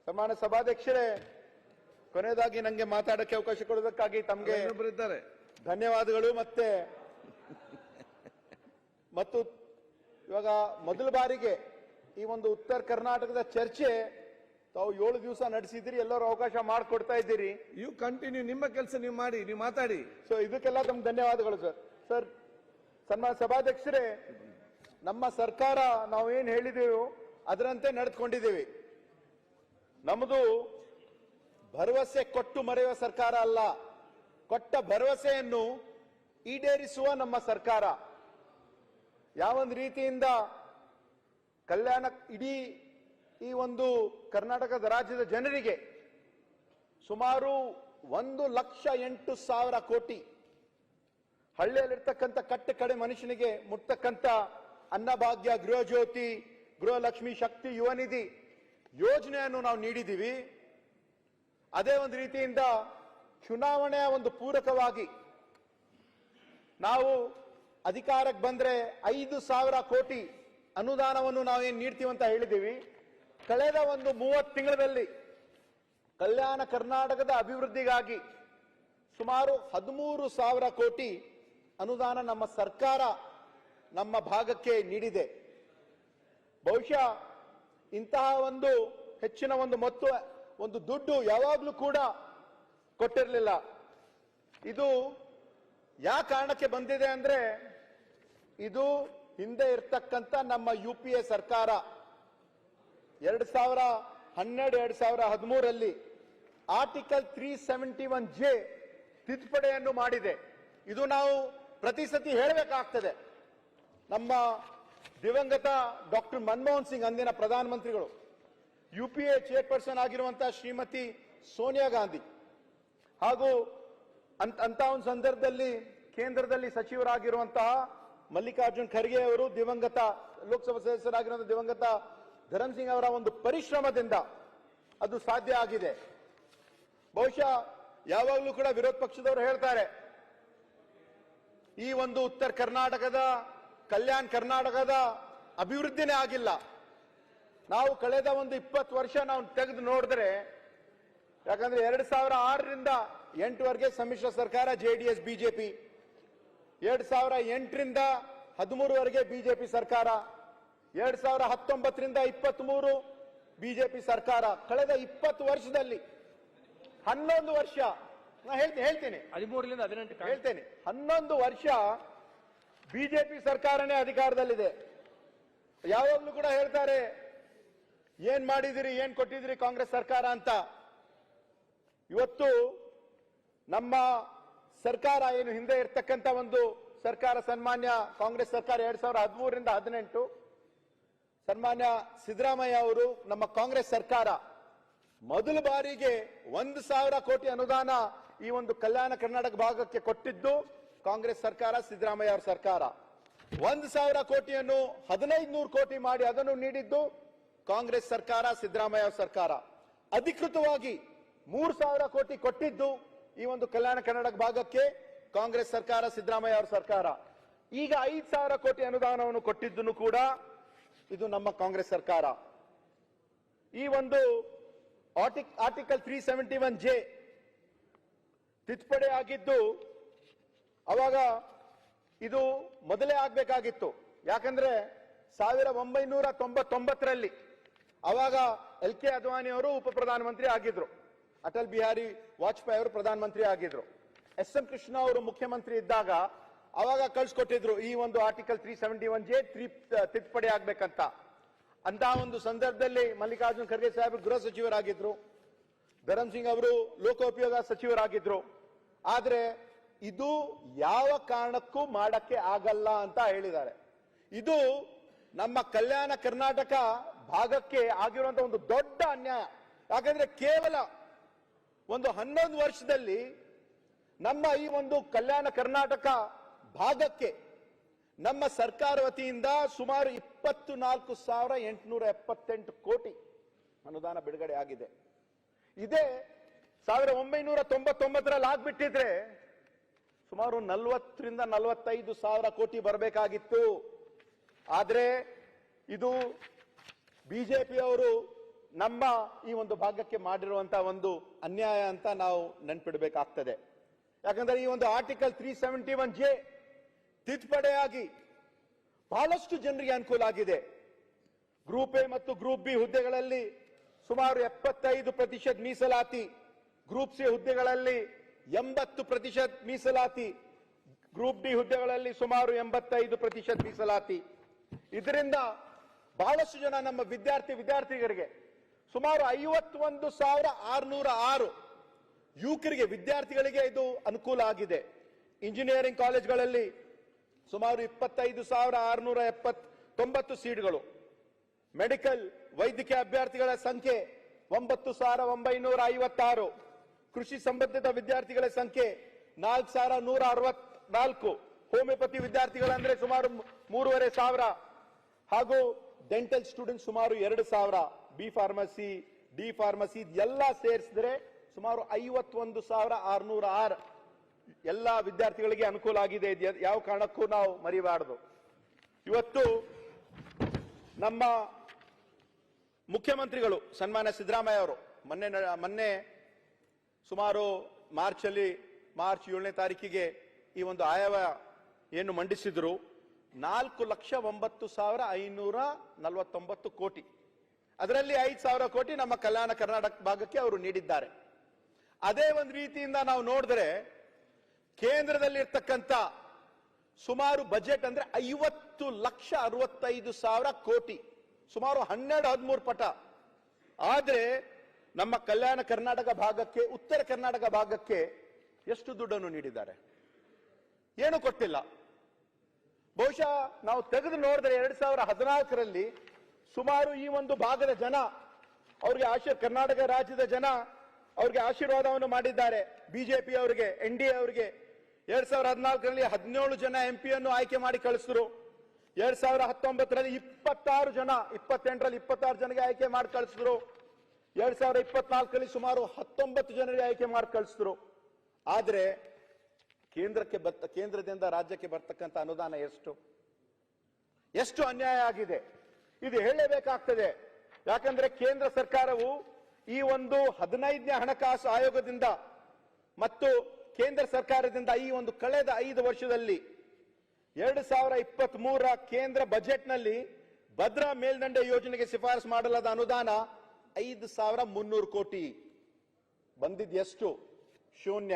ಸನ್ಮಾನ್ಯ ಸಭಾಧ್ಯಕ್ಷರೇ, ಕೊನೆಯದಾಗಿ ನನಗೆ ಮಾತಾಡಕ್ಕೆ ಅವಕಾಶ ಕೊಡೋದಕ್ಕಾಗಿ ತಮಗೆ ಧನ್ಯವಾದಗಳು. ಮತ್ತು ಇವಾಗ ಮೊದಲ ಬಾರಿಗೆ ಈ ಒಂದು ಉತ್ತರ ಕರ್ನಾಟಕದ ಚರ್ಚೆ ತಾವು 7 ದಿವಸ ನಡೆಸಿದಿರಿ, ಎಲ್ಲರೂ ಅವಕಾಶ ಮಾಡಿಕೊಡ್ತಾ ಇದ್ದೀರಿ. ಯು ಕಂಟಿನ್ಯೂ, ನಿಮ್ಮ ಕೆಲಸ ನೀವು ಮಾಡಿ, ನೀವು ಮಾತಾಡಿ. ಸೊ ಇದಕ್ಕೆಲ್ಲ ತಮ್ಗೆ ಧನ್ಯವಾದಗಳು ಸರ್. ಸನ್ಮಾನ್ಯ ಸಭಾಧ್ಯಕ್ಷರೇ, ನಮ್ಮ ಸರ್ಕಾರ ನಾವು ಏನ್ ಹೇಳಿದೆವು ಅದರಂತೆ ನಡೆದುಕೊಂಡಿದ್ದೀವಿ. ನಮ್ಮದು ಭರವಸೆ ಕೊಟ್ಟು ಮರೆಯುವ ಸರ್ಕಾರ ಅಲ್ಲ, ಕೊಟ್ಟ ಭರವಸೆಯನ್ನು ಈಡೇರಿಸುವ ನಮ್ಮ ಸರ್ಕಾರ. ಯಾವೊಂದು ರೀತಿಯಿಂದ ಕಲ್ಯಾಣ ಇಡೀ ಈ ಒಂದು ಕರ್ನಾಟಕದ ರಾಜ್ಯದ ಜನರಿಗೆ ಸುಮಾರು 1,08,000 ಕೋಟಿ ಹಳ್ಳಿಯಲ್ಲಿರ್ತಕ್ಕಂಥ ಕಟ್ಟ ಕಡೆ ಮನುಷ್ಯನಿಗೆ ಮುಟ್ತಕ್ಕಂಥ ಅನ್ನಭಾಗ್ಯ, ಗೃಹ ಜ್ಯೋತಿ, ಗೃಹಲಕ್ಷ್ಮಿ, ಶಕ್ತಿ, ಯುವ ನಿಧಿ ಯೋಜನೆಯನ್ನು ನಾವು ನೀಡಿದ್ದೀವಿ. ಅದೇ ಒಂದು ರೀತಿಯಿಂದ ಚುನಾವಣೆಯ ಒಂದು ಪೂರಕವಾಗಿ ನಾವು ಅಧಿಕಾರಕ್ಕೆ ಬಂದ್ರೆ 5,000 ಕೋಟಿ ಅನುದಾನವನ್ನು ನಾವೇನು ನೀಡ್ತೀವಿ ಅಂತ ಹೇಳಿದ್ದೀವಿ. ಕಳೆದ ಒಂದು 30 ತಿಂಗಳಲ್ಲಿ ಕಲ್ಯಾಣ ಕರ್ನಾಟಕದ ಅಭಿವೃದ್ಧಿಗಾಗಿ ಸುಮಾರು 13,000 ಕೋಟಿ ಅನುದಾನ ನಮ್ಮ ಸರ್ಕಾರ ನಮ್ಮ ಭಾಗಕ್ಕೆ ನೀಡಿದೆ. ಬಹುಶಃ ಇಂತಹ ಒಂದು ಹೆಚ್ಚಿನ ಒಂದು ದುಡ್ಡು ಯಾವಾಗಲೂ ಕೂಡ ಕೊಟ್ಟಿರಲಿಲ್ಲ. ಇದು ಯಾವ ಕಾರಣಕ್ಕೆ ಬಂದಿದೆ ಅಂದ್ರೆ, ಇದು ಹಿಂದೆ ಇರ್ತಕ್ಕಂಥ ನಮ್ಮ UPA ಸರ್ಕಾರ 2012-2013ರಲ್ಲಿ ಆರ್ಟಿಕಲ್ 371J ತಿದ್ದುಪಡಿಯನ್ನು ಮಾಡಿದೆ. ಇದು ನಾವು ಪ್ರತಿ ಸತಿ ಹೇಳಬೇಕಾಗ್ತದೆ. ನಮ್ಮ ದಿವಂಗತ ಡಾಕ್ಟರ್ ಮನಮೋಹನ್ ಸಿಂಗ್, ಅಂದಿನ ಪ್ರಧಾನಮಂತ್ರಿಗಳು, UPA ಚೇರ್ಪರ್ಸನ್ ಆಗಿರುವಂತಹ ಶ್ರೀಮತಿ ಸೋನಿಯಾ ಗಾಂಧಿ, ಹಾಗೂ ಅಂತ ಒಂದು ಸಂದರ್ಭದಲ್ಲಿ ಕೇಂದ್ರದಲ್ಲಿ ಸಚಿವರಾಗಿರುವಂತಹ ಮಲ್ಲಿಕಾರ್ಜುನ್ ಖರ್ಗೆ ಅವರು, ದಿವಂಗತ ಲೋಕಸಭಾ ಸದಸ್ಯರಾಗಿರುವಂತಹ ದಿವಂಗತ ಧರಮ್ ಸಿಂಗ್ ಅವರ ಒಂದು ಪರಿಶ್ರಮದಿಂದ ಅದು ಸಾಧ್ಯ ಆಗಿದೆ. ಬಹುಶಃ ಯಾವಾಗಲೂ ಕೂಡ ವಿರೋಧ ಪಕ್ಷದವರು ಹೇಳ್ತಾರೆ, ಈ ಒಂದು ಉತ್ತರ ಕರ್ನಾಟಕದ, ಕಲ್ಯಾಣ ಕರ್ನಾಟಕದ ಅಭಿವೃದ್ಧಿನೇ ಆಗಿಲ್ಲ. ನಾವು ಕಳೆದ ಒಂದು 20 ವರ್ಷ ನಾವು ತೆಗೆದು ನೋಡಿದ್ರೆ, ಯಾಕಂದ್ರೆ 2006ರಿಂದ 8ವರೆಗೆ ಸಮ್ಮಿಶ್ರ ಸರ್ಕಾರ JDS BJP, 2008ರಿಂದ 13ವರೆಗೆ BJP ಸರ್ಕಾರ, 2019ರಿಂದ 23 BJP ಸರ್ಕಾರ. ಕಳೆದ 20 ವರ್ಷದಲ್ಲಿ 11 ವರ್ಷ, ಹೇಳ್ತೇನೆ 13ರಿಂದ 18 ಹೇಳ್ತೇನೆ, 11 ವರ್ಷ BJP ಸರ್ಕಾರನೇ ಅಧಿಕಾರದಲ್ಲಿದೆ. ಯಾವಾಗಲೂ ಕೂಡ ಹೇಳ್ತಾರೆ, ಏನ್ ಮಾಡಿದಿರಿ, ಏನ್ ಕೊಟ್ಟಿದಿರಿ ಕಾಂಗ್ರೆಸ್ ಸರ್ಕಾರ ಅಂತ. ಇವತ್ತು ನಮ್ಮ ಸರ್ಕಾರ ಏನು ಹಿಂದೆ ಇರ್ತಕ್ಕಂಥ ಒಂದು ಸರ್ಕಾರ, ಸನ್ಮಾನ್ಯ ಕಾಂಗ್ರೆಸ್ ಸರ್ಕಾರ 2013ರಿಂದ 18, ಸನ್ಮಾನ್ಯ ಸಿದ್ದರಾಮಯ್ಯ ಅವರು ನಮ್ಮ ಕಾಂಗ್ರೆಸ್ ಸರ್ಕಾರ ಮೊದಲ ಬಾರಿಗೆ 1,000 ಕೋಟಿ ಅನುದಾನ ಈ ಒಂದು ಕಲ್ಯಾಣ ಕರ್ನಾಟಕ ಭಾಗಕ್ಕೆ ಕೊಟ್ಟಿದ್ದು ಕಾಂಗ್ರೆಸ್ ಸರ್ಕಾರ, ಸಿದ್ದರಾಮಯ್ಯ ಅವರ ಸರ್ಕಾರ. 1,000 ಕೋಟಿಯನ್ನು 1,500 ಕೋಟಿ ಮಾಡಿ ಅದನ್ನು ನೀಡಿದ್ದು ಕಾಂಗ್ರೆಸ್ ಸರ್ಕಾರ, ಸಿದ್ದರಾಮಯ್ಯ ಅವರ ಸರ್ಕಾರ. ಅಧಿಕೃತವಾಗಿ 3,000 ಕೋಟಿ ಕೊಟ್ಟಿದ್ದು ಈ ಒಂದು ಕಲ್ಯಾಣ ಕರ್ನಾಟಕ ಭಾಗಕ್ಕೆ ಕಾಂಗ್ರೆಸ್ ಸರ್ಕಾರ, ಸಿದ್ದರಾಮಯ್ಯ ಅವರ ಸರ್ಕಾರ. ಈಗ 5,000 ಕೋಟಿ ಅನುದಾನವನ್ನು ಕೊಟ್ಟಿದ್ದನ್ನು ಕೂಡ ಇದು ನಮ್ಮ ಕಾಂಗ್ರೆಸ್ ಸರ್ಕಾರ. ಈ ಒಂದು ಆರ್ಟಿಕಲ್ 371J ತಿದ್ದುಪಡಿ ಆಗಿದ್ದು ಅವಾಗ ಇದು ಮೊದಲೇ ಆಗ್ಬೇಕಾಗಿತ್ತು. ಯಾಕಂದ್ರೆ 1999ರಲ್ಲಿ ಅವಾಗ LK ಅದ್ವಾನಿ ಅವರು ಉಪ ಪ್ರಧಾನಮಂತ್ರಿ ಆಗಿದ್ರು, ಅಟಲ್ ಬಿಹಾರಿ ವಾಜಪೇಯಿ ಅವರು ಪ್ರಧಾನಮಂತ್ರಿ ಆಗಿದ್ರು, SM ಕೃಷ್ಣ ಅವರು ಮುಖ್ಯಮಂತ್ರಿ ಇದ್ದಾಗ ಅವಾಗ ಕಳ್ಸಿಕೊಟ್ಟಿದ್ರು ಈ ಒಂದು ಆರ್ಟಿಕಲ್ 371J ತಿದ್ದುಪಡಿ ಆಗ್ಬೇಕಂತ. ಅಂತ ಒಂದು ಸಂದರ್ಭದಲ್ಲಿ ಮಲ್ಲಿಕಾರ್ಜುನ್ ಖರ್ಗೆ ಸಾಹೇಬರು ಗೃಹ ಸಚಿವರಾಗಿದ್ರು, ಧರಮ್ ಸಿಂಗ್ ಅವರು ಲೋಕೋಪಯೋಗ ಸಚಿವರಾಗಿದ್ರು. ಆದ್ರೆ ಇದು ಯಾವ ಕಾರಣಕ್ಕೂ ಮಾಡಕ್ಕೆ ಆಗಲ್ಲ ಅಂತ ಹೇಳಿದ್ದಾರೆ. ಇದು ನಮ್ಮ ಕಲ್ಯಾಣ ಕರ್ನಾಟಕ ಭಾಗಕ್ಕೆ ಆಗಿರುವಂತಹ ಒಂದು ದೊಡ್ಡ ಅನ್ಯಾಯ. ಯಾಕಂದ್ರೆ ಕೇವಲ ಒಂದು 11 ವರ್ಷದಲ್ಲಿ ನಮ್ಮ ಈ ಒಂದು ಕಲ್ಯಾಣ ಕರ್ನಾಟಕ ಭಾಗಕ್ಕೆ ನಮ್ಮ ಸರ್ಕಾರ ವತಿಯಿಂದ ಸುಮಾರು 24,878 ಕೋಟಿ ಅನುದಾನ ಬಿಡುಗಡೆ ಆಗಿದೆ. ಇದೇ 1999ರಲ್ಲಿ ಆಗ್ಬಿಟ್ಟಿದ್ರೆ ಸುಮಾರು 40ರಿಂದ 45,000 ಕೋಟಿ ಬರಬೇಕಾಗಿತ್ತು. ಆದ್ರೆ ಇದು ಬಿಜೆಪಿ ಅವರು ನಮ್ಮ ಈ ಒಂದು ಭಾಗಕ್ಕೆ ಮಾಡಿರುವಂತಹ ಒಂದು ಅನ್ಯಾಯ ಅಂತ ನಾವು ನೆನ್ಪಿಡಬೇಕಾಗ್ತದೆ. ಯಾಕಂದ್ರೆ ಈ ಒಂದು ಆರ್ಟಿಕಲ್ 371J ತಿದ್ದುಪಡಿಯಾಗಿ ಬಹಳಷ್ಟು ಜನರಿಗೆ ಅನುಕೂಲ ಆಗಿದೆ. ಗ್ರೂಪ್ ಎ ಮತ್ತು ಗ್ರೂಪ್ ಬಿ ಹುದ್ದೆಗಳಲ್ಲಿ ಸುಮಾರು 75% ಮೀಸಲಾತಿ, ಗ್ರೂಪ್ ಸಿ ಹುದ್ದೆಗಳಲ್ಲಿ 80% ಮೀಸಲಾತಿ, ಗ್ರೂಪ್ ಡಿ ಹುದ್ದೆಗಳಲ್ಲಿ ಸುಮಾರು 85% ಮೀಸಲಾತಿ. ಇದರಿಂದ ಬಹಳಷ್ಟು ಜನ ನಮ್ಮ ವಿದ್ಯಾರ್ಥಿಗರಿಗೆ ಸುಮಾರು 51,606 ಯುವಕರಿಗೆ ವಿದ್ಯಾರ್ಥಿಗಳಿಗೆ ಇದು ಅನುಕೂಲ ಆಗಿದೆ. ಇಂಜಿನಿಯರಿಂಗ್ ಕಾಲೇಜ್ಗಳಲ್ಲಿ ಸುಮಾರು 25,690 ಸೀಟ್ಗಳು, ಮೆಡಿಕಲ್ ವೈದ್ಯಕೀಯ ಅಭ್ಯರ್ಥಿಗಳ ಸಂಖ್ಯೆ 9,956, ಕೃಷಿ ಸಂಬಂಧಿತ ವಿದ್ಯಾರ್ಥಿಗಳ ಸಂಖ್ಯೆ 4,164, ಹೋಮಿಯೋಪತಿ ವಿದ್ಯಾರ್ಥಿಗಳಂದ್ರೆ ಸುಮಾರು 3,500 ಹಾಗೂ ಡೆಂಟಲ್ ಸ್ಟೂಡೆಂಟ್ ಸುಮಾರು 2,000, ಬಿ ಫಾರ್ಮಸಿ, ಡಿ ಫಾರ್ಮಸಿ ಎಲ್ಲ ಸೇರಿಸಿದ್ರೆ ಸುಮಾರು 51,606 ಎಲ್ಲ ವಿದ್ಯಾರ್ಥಿಗಳಿಗೆ ಅನುಕೂಲ ಆಗಿದೆ. ಯಾವ ಕಾರಣಕ್ಕೂ ನಾವು ಮರಿಬಾರದು. ಇವತ್ತು ನಮ್ಮ ಮುಖ್ಯಮಂತ್ರಿಗಳು ಸನ್ಮಾನ್ಯ ಸಿದ್ದರಾಮಯ್ಯ ಅವರು ಮೊನ್ನೆ ಸುಮಾರು ಮಾರ್ಚ್ 7ನೇ ತಾರೀಕಿಗೆ ಈ ಒಂದು ಆಯವ್ಯಯ ಏನು ಮಂಡಿಸಿದ್ರು 4,09,549 ಕೋಟಿ. ಅದರಲ್ಲಿ 5,000 ಕೋಟಿ ನಮ್ಮ ಕಲ್ಯಾಣ ಕರ್ನಾಟಕ ಭಾಗಕ್ಕೆ ಅವರು ನೀಡಿದ್ದಾರೆ. ಅದೇ ಒಂದು ರೀತಿಯಿಂದ ನಾವು ನೋಡಿದ್ರೆ ಕೇಂದ್ರದಲ್ಲಿ ಇರ್ತಕ್ಕಂಥ ಸುಮಾರು ಬಜೆಟ್ ಅಂದ್ರೆ 50,65,000 ಕೋಟಿ, ಸುಮಾರು 12-13 ಪಟ. ಆದ್ರೆ ನಮ್ಮ ಕಲ್ಯಾಣ ಕರ್ನಾಟಕ ಭಾಗಕ್ಕೆ, ಉತ್ತರ ಕರ್ನಾಟಕ ಭಾಗಕ್ಕೆ ಎಷ್ಟು ದುಡ್ಡನ್ನು ನೀಡಿದ್ದಾರೆ? ಏನು ಕೊಟ್ಟಿಲ್ಲ. ಬಹುಶಃ ನಾವು ತೆಗೆದು ನೋಡಿದ್ರೆ 2014ರಲ್ಲಿ ಸುಮಾರು ಈ ಒಂದು ಭಾಗದ ಜನ ಅವ್ರಿಗೆ ಕರ್ನಾಟಕ ರಾಜ್ಯದ ಜನ ಅವ್ರಿಗೆ ಆಶೀರ್ವಾದವನ್ನು ಮಾಡಿದ್ದಾರೆ. ಬಿಜೆಪಿ ಅವರಿಗೆ, NDA ಅವರಿಗೆ 2014ರಲ್ಲಿ 17 ಜನ MP-ಯನ್ನು ಆಯ್ಕೆ ಮಾಡಿ ಕಳಿಸಿದ್ರು. 2019ರಲ್ಲಿ 26 ಜನ, 28ರಲ್ಲಿ 26 ಜನರಿಗೆ ಆಯ್ಕೆ ಮಾಡಿ ಕಳಿಸಿದ್ರು. 2024ರಲ್ಲಿ ಸುಮಾರು 19 ಜನರಿಗೆ ಆಯ್ಕೆ ಮಾಡಿ ಕಳಿಸಿದ್ರು. ಆದ್ರೆ ಕೇಂದ್ರದಿಂದ ರಾಜ್ಯಕ್ಕೆ ಬರ್ತಕ್ಕಂಥ ಅನುದಾನ ಎಷ್ಟು ಅನ್ಯಾಯ ಆಗಿದೆ ಇದು ಹೇಳಲೇಬೇಕಾಗ್ತದೆ. ಯಾಕಂದ್ರೆ ಕೇಂದ್ರ ಸರ್ಕಾರವು ಈ ಒಂದು 15ನೇ ಹಣಕಾಸು ಆಯೋಗದಿಂದ ಮತ್ತು ಕೇಂದ್ರ ಸರ್ಕಾರದಿಂದ ಈ ಒಂದು ಕಳೆದ 5 ವರ್ಷದಲ್ಲಿ 2023ರ ಕೇಂದ್ರ ಬಜೆಟ್ನಲ್ಲಿ ಭದ್ರಾ ಮೇಲ್ದಂಡೆ ಯೋಜನೆಗೆ ಶಿಫಾರಸು ಮಾಡಲಾದ ಅನುದಾನ 5,300 ಕೋಟಿ ಬಂದಿದ್ದೆಷ್ಟು? ಶೂನ್ಯ.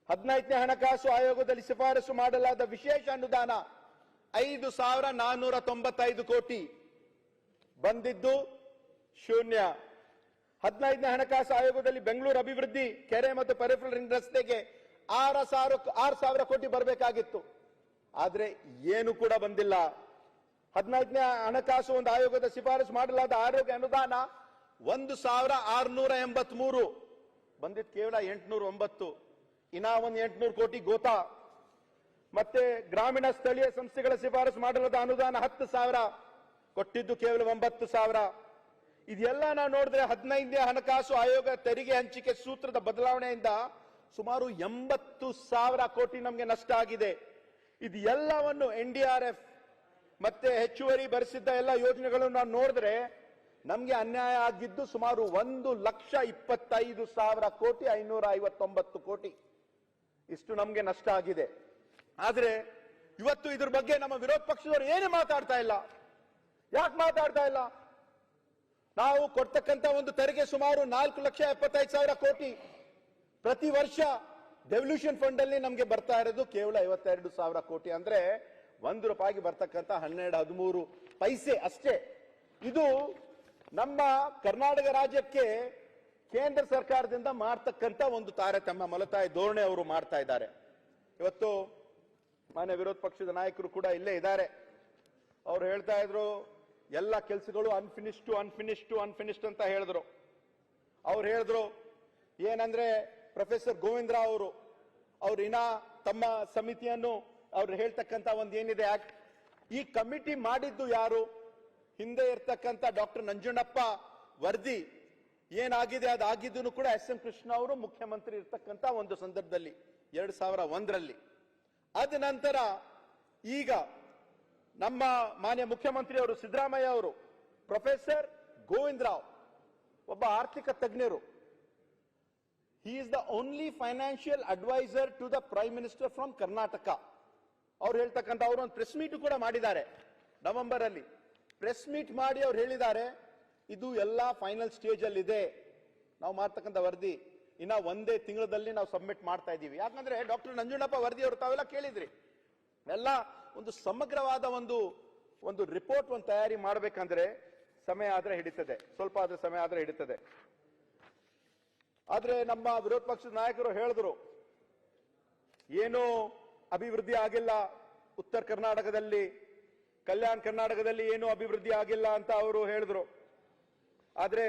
15ನೇ ಹಣಕಾಸು ಆಯೋಗದಲ್ಲಿ ಶಿಫಾರಸು ಮಾಡಲಾದ ವಿಶೇಷ ಅನುದಾನ 5,495 ಕೋಟಿ ಬಂದಿದ್ದು ಶೂನ್ಯ. 15ನೇ ಹಣಕಾಸು ಆಯೋಗದಲ್ಲಿ ಬೆಂಗಳೂರು ಅಭಿವೃದ್ಧಿ, ಕೆರೆ ಮತ್ತು ಪೆರಿಫೆರಲ್ ರಿಂಗ್ ರಸ್ತೆಗೆ 6,000 ಕೋಟಿ ಬರಬೇಕಾಗಿತ್ತು. ಆದ್ರೆ ಏನು ಕೂಡ ಬಂದಿಲ್ಲ. 15ನೇ ಹಣಕಾಸು ಒಂದು ಆಯೋಗದ ಶಿಫಾರಸು ಮಾಡಲಾದ ಆರೋಗ್ಯ ಅನುದಾನ 1,683 ಬಂದಿದ್ದು ಕೇವಲ 809. ಇನ್ನ ಒಂದು 800 ಕೋಟಿ ಗೋತಾ. ಮತ್ತೆ ಗ್ರಾಮೀಣ ಸ್ಥಳೀಯ ಸಂಸ್ಥೆಗಳ ಶಿಫಾರಸು ಮಾಡಲಾದ ಅನುದಾನ 10,000 ಕೊಟ್ಟಿದ್ದು ಕೇವಲ 9,000. ಇದೆಲ್ಲ ನಾವು ನೋಡಿದ್ರೆ 15ನೇ ಹಣಕಾಸು ಆಯೋಗ ತೆರಿಗೆ ಹಂಚಿಕೆ ಸೂತ್ರದ ಬದಲಾವಣೆಯಿಂದ ಸುಮಾರು 80,000 ಕೋಟಿ ನಮಗೆ ನಷ್ಟ ಆಗಿದೆ. ಇದು ಎಲ್ಲವನ್ನು NDRF ಮತ್ತೆ ಹೆಚ್ಚುವರಿ ಭರಿಸಿದ್ದ ಎಲ್ಲ ಯೋಜನೆಗಳನ್ನು ನಾವು ನೋಡಿದ್ರೆ ನಮ್ಗೆ ಅನ್ಯಾಯ ಆಗಿದ್ದು ಸುಮಾರು 1,25,000 ಕೋಟಿ, 559 ಕೋಟಿ ಇಷ್ಟು ನಮ್ಗೆ ನಷ್ಟ ಆಗಿದೆ. ಆದ್ರೆ ಇವತ್ತು ಇದ್ರ ಬಗ್ಗೆ ನಮ್ಮ ವಿರೋಧ ಪಕ್ಷದವರು ಏನು ಮಾತಾಡ್ತಾ ಇಲ್ಲ. ಯಾಕೆ ಮಾತಾಡ್ತಾ ಇಲ್ಲ? ನಾವು ಕೊಡ್ತಕ್ಕಂತ ಒಂದು ತೆರಿಗೆ ಸುಮಾರು 4,75,000 ಕೋಟಿ ಪ್ರತಿ ವರ್ಷ ಡೆವಲ್ಯೂಷನ್ ಫಂಡ್ ಅಲ್ಲಿ ನಮ್ಗೆ ಬರ್ತಾ ಇರೋದು ಕೇವಲ 52,000 ಕೋಟಿ. ಅಂದ್ರೆ ₹1 ಬರ್ತಕ್ಕಂತ 12-13 ಪೈಸೆ ಅಷ್ಟೇ. ಇದು ನಮ್ಮ ಕರ್ನಾಟಕ ರಾಜ್ಯಕ್ಕೆ ಕೇಂದ್ರ ಸರ್ಕಾರದಿಂದ ಮಾಡ್ತಕ್ಕಂತ ಒಂದು ತಾರತಮ್ಯ, ಮಲತಾಯಿ ಧೋರಣೆ ಅವರು ಮಾಡ್ತಾ ಇದ್ದಾರೆ. ಇವತ್ತು ಮಾನ್ಯ ವಿರೋಧ ಪಕ್ಷದ ನಾಯಕರು ಕೂಡ ಇಲ್ಲೇ ಇದ್ದಾರೆ. ಅವ್ರು ಹೇಳ್ತಾ ಇದ್ರು ಎಲ್ಲ ಕೆಲಸಗಳು ಅನ್ಫಿನಿಶ್ಡ್ ಅಂತ ಹೇಳಿದ್ರು. ಅವ್ರು ಹೇಳಿದ್ರು ಏನಂದ್ರೆ ಪ್ರೊಫೆಸರ್ ಗೋವಿಂದ ರಾವ್ ಅವರು ಇನ್ನ ತಮ್ಮ ಸಮಿತಿಯನ್ನು ಅವ್ರು ಹೇಳ್ತಕ್ಕಂತ ಒಂದು ಏನಿದೆ ಆಕ್ಟ್, ಈ ಕಮಿಟಿ ಮಾಡಿದ್ದು ಯಾರು? ಹಿಂದೆ ಇರ್ತಕ್ಕಂಥ ಡಾಕ್ಟರ್ ನಂಜುಂಡಪ್ಪ ವರದಿ ಏನಾಗಿದೆ ಅದಾಗಿದ್ದು ಕೂಡ SM ಕೃಷ್ಣ ಅವರು ಮುಖ್ಯಮಂತ್ರಿ ಇರ್ತಕ್ಕಂಥ ಒಂದು ಸಂದರ್ಭದಲ್ಲಿ 2001ರಲ್ಲಿ. ಅದ ನಂತರ ಈಗ ನಮ್ಮ ಮಾನ್ಯ ಮುಖ್ಯಮಂತ್ರಿ ಅವರು ಸಿದ್ದರಾಮಯ್ಯ ಅವರು ಪ್ರೊಫೆಸರ್ ಗೋವಿಂದ್ ರಾವ್ ಒಬ್ಬ ಆರ್ಥಿಕ ತಜ್ಞರು. He is the only financial adviser to the prime minister from Karnataka. ಅವ್ರು ಹೇಳ್ತಕ್ಕಂಥ ಅವರು ಒಂದು ಪ್ರೆಸ್ ಮೀಟ್ ಕೂಡ ಮಾಡಿದ್ದಾರೆ ನವೆಂಬರ್ ಅಲ್ಲಿ. ಪ್ರೆಸ್ ಮೀಟ್ ಮಾಡಿ ಅವ್ರು ಹೇಳಿದ್ದಾರೆ ಇದು ಎಲ್ಲ ಫೈನಲ್ ಸ್ಟೇಜ್ ಅಲ್ಲಿ ಇದೆ, ನಾವು ಮಾಡ್ತಕ್ಕಂಥ ವರದಿ ಇನ್ನ ಒಂದೇ ತಿಂಗಳಲ್ಲಿ ನಾವು ಸಬ್ಮಿಟ್ ಮಾಡ್ತಾ ಇದ್ದೀವಿ. ಯಾಕಂದ್ರೆ ಡಾಕ್ಟರ್ ನಂಜುಂಡಪ್ಪ ವರದಿ ಅವರು ತಾವೆಲ್ಲ ಕೇಳಿದ್ರಿ, ಎಲ್ಲ ಒಂದು ಸಮಗ್ರವಾದ ಒಂದು ರಿಪೋರ್ಟ್ ಒಂದು ತಯಾರಿ ಮಾಡಬೇಕಂದ್ರೆ ಸಮಯ ಆದ್ರೆ ಹಿಡಿತದೆ, ಸ್ವಲ್ಪ ಆದ್ರೆ ಸಮಯ ಆದ್ರೆ ಹಿಡಿತದೆ. ಆದ್ರೆ ನಮ್ಮ ವಿರೋಧ ಪಕ್ಷದ ನಾಯಕರು ಹೇಳಿದ್ರು ಏನೂ ಅಭಿವೃದ್ಧಿ ಆಗಿಲ್ಲ ಉತ್ತರ ಕರ್ನಾಟಕದಲ್ಲಿ, ಕಲ್ಯಾಣ ಕರ್ನಾಟಕದಲ್ಲಿ ಏನೂ ಅಭಿವೃದ್ಧಿ ಆಗಿಲ್ಲ ಅಂತ ಅವರು ಹೇಳಿದ್ರು. ಆದ್ರೆ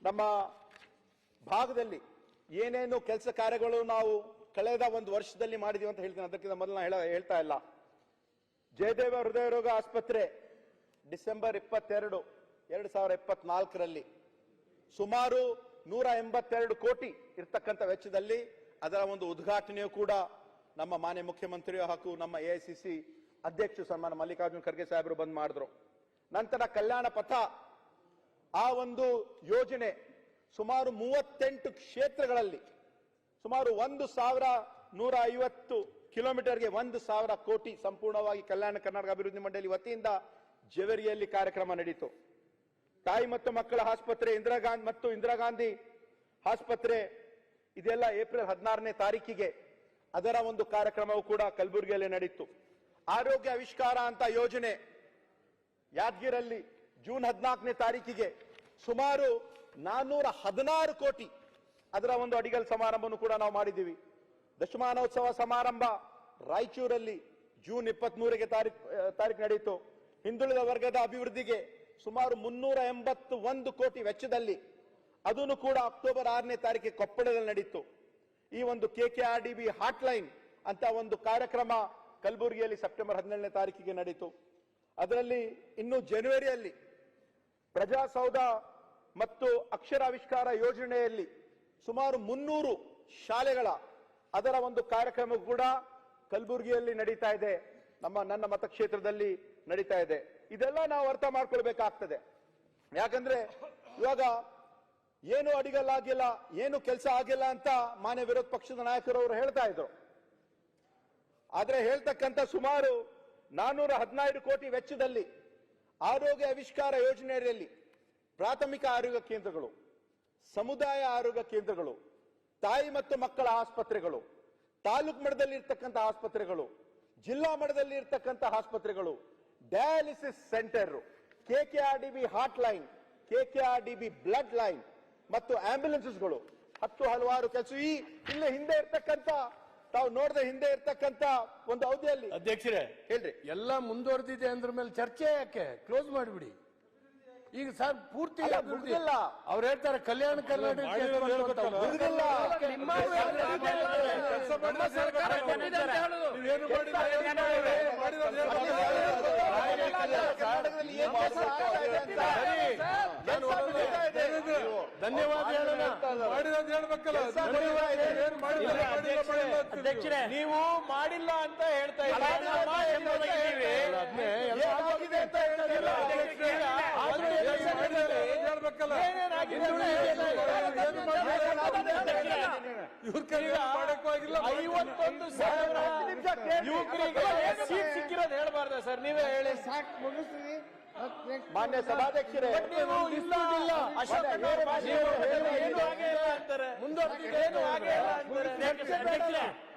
ನಮ್ಮ ಭಾಗದಲ್ಲಿ ಏನೇನು ಕೆಲಸ ಕಾರ್ಯಗಳು ನಾವು ಕಳೆದ ಒಂದು ವರ್ಷದಲ್ಲಿ ಮಾಡಿದೀವಿ ಅಂತ ಹೇಳ್ತೀನಿ. ಅದಕ್ಕಿಂತ ಮೊದಲು ಹೇಳ್ತಾ ಇಲ್ಲ. ಜಯದೇವ ಹೃದಯ ರೋಗ ಆಸ್ಪತ್ರೆ ಡಿಸೆಂಬರ್ 22, 2024ರಲ್ಲಿ ಸುಮಾರು 182 ಕೋಟಿ ಇರ್ತಕ್ಕಂಥ ವೆಚ್ಚದಲ್ಲಿ ಅದರ ಒಂದು ಉದ್ಘಾಟನೆಯು ಕೂಡ ನಮ್ಮ ಮಾನ್ಯ ಮುಖ್ಯಮಂತ್ರಿಯು ಹಾಗೂ ನಮ್ಮ ಎಐಸಿಸಿ ಅಧ್ಯಕ್ಷರು ಸನ್ಮಾನ ಮಲ್ಲಿಕಾರ್ಜುನ್ ಖರ್ಗೆ ಸಾಹೇಬರು ಬಂದ್ ಮಾಡಿದ್ರು. ನಂತರ ಕಲ್ಯಾಣ ಪಥ ಆ ಒಂದು ಯೋಜನೆ ಸುಮಾರು 38 ಕ್ಷೇತ್ರಗಳಲ್ಲಿ ಸುಮಾರು 1150 ಕಿಲೋಮೀಟರ್ಗೆ 1,000 ಕೋಟಿ ಸಂಪೂರ್ಣವಾಗಿ ಕಲ್ಯಾಣ ಕರ್ನಾಟಕ ಅಭಿವೃದ್ಧಿ ಮಂಡಳಿ ವತಿಯಿಂದ ಜವೇರಿಯಲ್ಲಿ ಕಾರ್ಯಕ್ರಮ ನಡೆಯಿತು. ತಾಯಿ ಮತ್ತು ಮಕ್ಕಳ ಆಸ್ಪತ್ರೆ ಇಂದಿರಾ ಗಾಂಧಿ ಆಸ್ಪತ್ರೆ ಇದೆಲ್ಲ ಏಪ್ರಿಲ್ 16ನೇ ತಾರೀಕಿಗೆ ಅದರ ಒಂದು ಕಾರ್ಯಕ್ರಮವು ಕೂಡ ಕಲಬುರಗಿಯಲ್ಲಿ ನಡೆಯಿತು. ಆರೋಗ್ಯ ಆವಿಷ್ಕಾರ ಅಂತ ಯೋಜನೆ ಯಾದಗಿರಲ್ಲಿ ಜೂನ್ 14ನೇ ತಾರೀಕಿಗೆ ಸುಮಾರು 416 ಕೋಟಿ ಅದರ ಒಂದು ಅಡಿಗಲ್ ಸಮಾರಂಭವನ್ನು ಕೂಡ ನಾವು ಮಾಡಿದ್ದೀವಿ. ದಶಮಾನೋತ್ಸವ ಸಮಾರಂಭ ರಾಯಚೂರಲ್ಲಿ ಜೂನ್ 23ಗೆ ತಾರೀಕು ನಡೆಯಿತು. ಹಿಂದುಳಿದ ವರ್ಗದ ಅಭಿವೃದ್ಧಿಗೆ ಸುಮಾರು 381 ಕೋಟಿ ವೆಚ್ಚದಲ್ಲಿ ಅದನ್ನು ಕೂಡ ಅಕ್ಟೋಬರ್ 6ನೇ ತಾರೀಕಿಗೆ ಕೊಪ್ಪಳದಲ್ಲಿ ನಡೆಯಿತು. ಈ ಒಂದು KKRDB ಹಾಟ್ಲೈನ್ ಅಂತ ಒಂದು ಕಾರ್ಯಕ್ರಮ ಕಲಬುರಗಿಯಲ್ಲಿ ಸೆಪ್ಟೆಂಬರ್ 17ನೇ ತಾರೀಕಿಗೆ ನಡೆಯಿತು. ಅದರಲ್ಲಿ ಇನ್ನು ಜನವರಿಯಲ್ಲಿ ಪ್ರಜಾಸೌಧ ಮತ್ತು ಅಕ್ಷರಾವಿಷ್ಕಾರ ಯೋಜನೆಯಲ್ಲಿ ಸುಮಾರು 300 ಶಾಲೆಗಳ ಅದರ ಒಂದು ಕಾರ್ಯಕ್ರಮ ಕೂಡ ಕಲಬುರಗಿಯಲ್ಲಿ ನಡೀತಾ ಇದೆ, ನನ್ನ ಮತಕ್ಷೇತ್ರದಲ್ಲಿ ನಡೀತಾ ಇದೆ. ಇದೆಲ್ಲ ನಾವು ಅರ್ಥ ಮಾಡ್ಕೊಳ್ಬೇಕಾಗ್ತದೆ. ಯಾಕಂದ್ರೆ ಇವಾಗ ಏನು ಅಡಿಗಲ್ಲಾಗಿಲ್ಲ, ಏನು ಕೆಲಸ ಆಗಿಲ್ಲ ಅಂತ ಮಾನ್ಯ ವಿರೋಧ ಪಕ್ಷದ ನಾಯಕರು ಅವರು ಹೇಳ್ತಾ ಇದ್ರು. ಆದ್ರೆ ಹೇಳ್ತಕ್ಕಂಥ ಸುಮಾರು 415 ಕೋಟಿ ವೆಚ್ಚದಲ್ಲಿ ಆರೋಗ್ಯ ಆವಿಷ್ಕಾರ ಯೋಜನೆಯಲ್ಲಿ ಪ್ರಾಥಮಿಕ ಆರೋಗ್ಯ ಕೇಂದ್ರಗಳು, ಸಮುದಾಯ ಆರೋಗ್ಯ ಕೇಂದ್ರಗಳು, ತಾಯಿ ಮತ್ತು ಮಕ್ಕಳ ಆಸ್ಪತ್ರೆಗಳು, ತಾಲೂಕು ಮಟ್ಟದಲ್ಲಿ ಇರ್ತಕ್ಕಂಥ ಆಸ್ಪತ್ರೆಗಳು, ಜಿಲ್ಲಾ ಮಟ್ಟದಲ್ಲಿ ಇರ್ತಕ್ಕಂಥ ಆಸ್ಪತ್ರೆಗಳು, dialysis centre, KKRDB hot line, KKRDB blood line ಮತ್ತು ಆಂಬ್ಯುಲೆನ್ಸ್ಗಳು, ಹಲವಾರು ಕೆಲಸ ಇಲ್ಲಿ ಹಿಂದೆ ಇರ್ತಕ್ಕಂಥ ತಾವು ನೋಡದೆ ಹಿಂದೆ ಇರ್ತಕ್ಕಂಥ ಒಂದು ಅವಧಿಯಲ್ಲಿ. ಅಧ್ಯಕ್ಷರೇ ಹೇಳ್ರಿ, ಎಲ್ಲ ಮುಂದುವರೆದಿದೆ ಅಂದ್ರ ಮೇಲೆ ಚರ್ಚೆ ಯಾಕೆ? ಕ್ಲೋಸ್ ಮಾಡಿಬಿಡಿ. ಈಗ ಸರ್ ಪೂರ್ತಿ ಮುಗಿದಿಲ್ಲ. ಅವ್ರು ಹೇಳ್ತಾರೆ ಕಲ್ಯಾಣ ಕರ್ನಾಟಕ ಧನ್ಯವಾದ ಅಧ್ಯಕ್ಷರೇ, ನೀವು ಮಾಡಿಲ್ಲ ಅಂತ ಹೇಳ್ತಾ ಸಿಕ್ಕಿರೋದು ಹೇಳ್ಬಾರ್ದ ಸರ್? ನೀವೇ ಹೇಳಿ. ಮಾನ್ಯ ಸಭಾಧ್ಯಕ್ಷರೇ,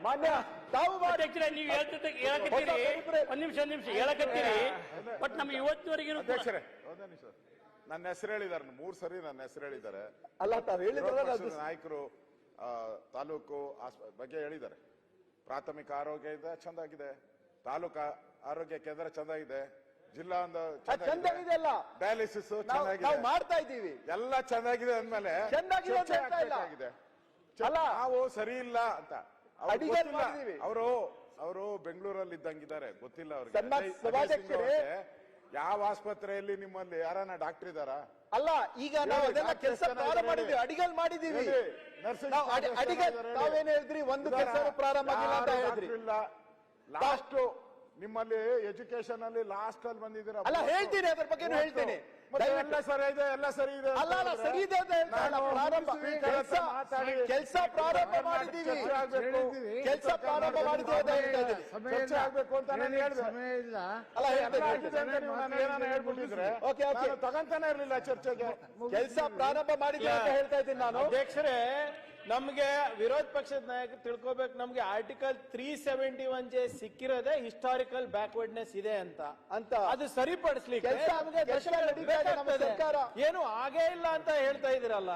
ಮಾನ್ಯ ತಾವು ಅಧ್ಯಕ್ಷರೇ, ನೀವು ಹೇಳಕತ್ತೀರಿ, ಒಂದ್ ನಿಮಿಷ ಹೇಳಕತ್ತೀರಿ, ಬಟ್ ನಮ್ಗೆ ಇವತ್ತಿನವರೆಗೆ ನನ್ನ ಹೆಸರು ಹೇಳಿದ್ದಾರೆ, 3 ಸರಿ ನನ್ನ ಹೆಸರು ಹೇಳಿದ್ದಾರೆ. ಅಲ್ಲ, ತಾವು ಹೇಳಿದ್ರೆ ನಾಯಕರು ತಾಲೂಕು ಬಗ್ಗೆ ಹೇಳಿದ್ದಾರೆ. ಪ್ರಾಥಮಿಕ ಆರೋಗ್ಯ ಇದೆ ಚಂದಾಗಿದೆ, ತಾಲೂಕು ಆರೋಗ್ಯ ಕೇಂದ್ರ ಚಂದಾಗಿದೆ, ಜಿಲ್ಲಾ ಚಂದಾಗಿದೆ, ಅಲ್ಲ ಡಯಾಲಿಸಿಸ್ ನಾವು ಮಾಡ್ತಾ ಇದ್ದೀವಿ, ಎಲ್ಲ ಚೆನ್ನಾಗಿದೆ ಅಂದ್ಮೇಲೆ ಚೆನ್ನಾಗಿದೆ. ನಾವು ಸರಿ ಇಲ್ಲ ಅಂತ ಅವರು ಬೆಂಗಳೂರಲ್ಲಿ ಇದ್ದಂಗಿದ್ದಾರೆ, ಗೊತ್ತಿಲ್ಲ ಅವ್ರಿಗೆ. ಯಾವ ಆಸ್ಪತ್ರೆಯಲ್ಲಿ ನಿಮ್ಮಲ್ಲಿ ಯಾರನ್ನ ಡಾಕ್ಟರ್ ಇದ್ದಾರಾ? ಅಲ್ಲ, ಈಗ ನಾವು ಅದೆಲ್ಲ ಕೆಲಸ ಪ್ರಾರಂಭ ಮಾಡಿದ್ವಿ, ಅಡಿಗಲ್ ಮಾಡಿದೀವಿ. ತಾವೇನ್ ಹೇಳಿದ್ರಿ, ಒಂದು ಕೆಲಸ ಪ್ರಾರಂಭ ಆಗಿಲ್ಲ ಅಂತ ಹೇಳಿದ್ರಿ. ಲಾಸ್ಟ್ ನಿಮ್ಮಲ್ಲಿ ಎಜುಕೇಶನ್ ಅಲ್ಲಿ ಲಾಸ್ಟ್ ಅಲ್ಲಿ ಬಂದಿದ್ದೀರಾ? ಅಲ್ಲ, ಹೇಳ್ತೀನಿ, ಅದ್ರ ಬಗ್ಗೆ ಹೇಳ್ತೀನಿ. ಎಲ್ಲ ಸರಿ ಇದೆ, ಎಲ್ಲ ಸರಿ ಇದೆ. ಅಲ್ಲ ಅಲ್ಲ ಸರಿ ಇದೆ ಅಂತ ಹೇಳ್ತಾ ಇಲ್ಲ. ಪ್ರಾರಂಭ ಕೆಲಸ ಪ್ರಾರಂಭ ಮಾಡಿದೀವಿ, ಕೆಲಸ ಪ್ರಾರಂಭ ಮಾಡಿದೀವಿ ಅಂತ ಹೇಳ್ತಾ ಇದ್ದೀವಿ. ಚರ್ಚೆ ಆಗ್ಬೇಕು ಅಂತ ನಾನು ಹೇಳಿದೆ. ಅಲ್ಲ ಹೇಳ್ತೇನೆ. ಏನಾನ ಹೇಳ್ಬಿಟ್ಟಿದ್ರೆ ಓಕೆ ಓಕೆ ತಗೊಂತಾನೆ ಇರ್ಲಿಲ್ಲ ಚರ್ಚೆಗೆ. ಕೆಲಸ ಪ್ರಾರಂಭ ಮಾಡಿದ್ವಿ ಅಂತ ಹೇಳ್ತಾ ಇದ್ದೀನಿ ನಾನು. ಅಧ್ಯಕ್ಷರೇ, ನಮ್ಗೆ ವಿರೋಧ ಪಕ್ಷದ ನಾಯಕರು ತಿಳ್ಕೊಬೇಕು, ನಮ್ಗೆ ಆರ್ಟಿಕಲ್ 371 ಜೆ ಸಿಕ್ಕಿರೋದೇ ಹಿಸ್ಟಾರಿಕಲ್ ಬ್ಯಾಕ್ವರ್ಡ್ನೆಸ್ ಇದೆ ಅಂತ ಅದು ಸರಿಪಡಿಸ್ಲಿಕ್ಕೆ ಕೆಲಸ ನಮಗೆ ದಶಕ ನಡೀತಾ ಇದೆ ನಮ್ಮ ಸರ್ಕಾರ. ಏನು ಆಗೇ ಇಲ್ಲ ಅಂತ ಹೇಳ್ತಾ ಇದೀರಲ್ಲ.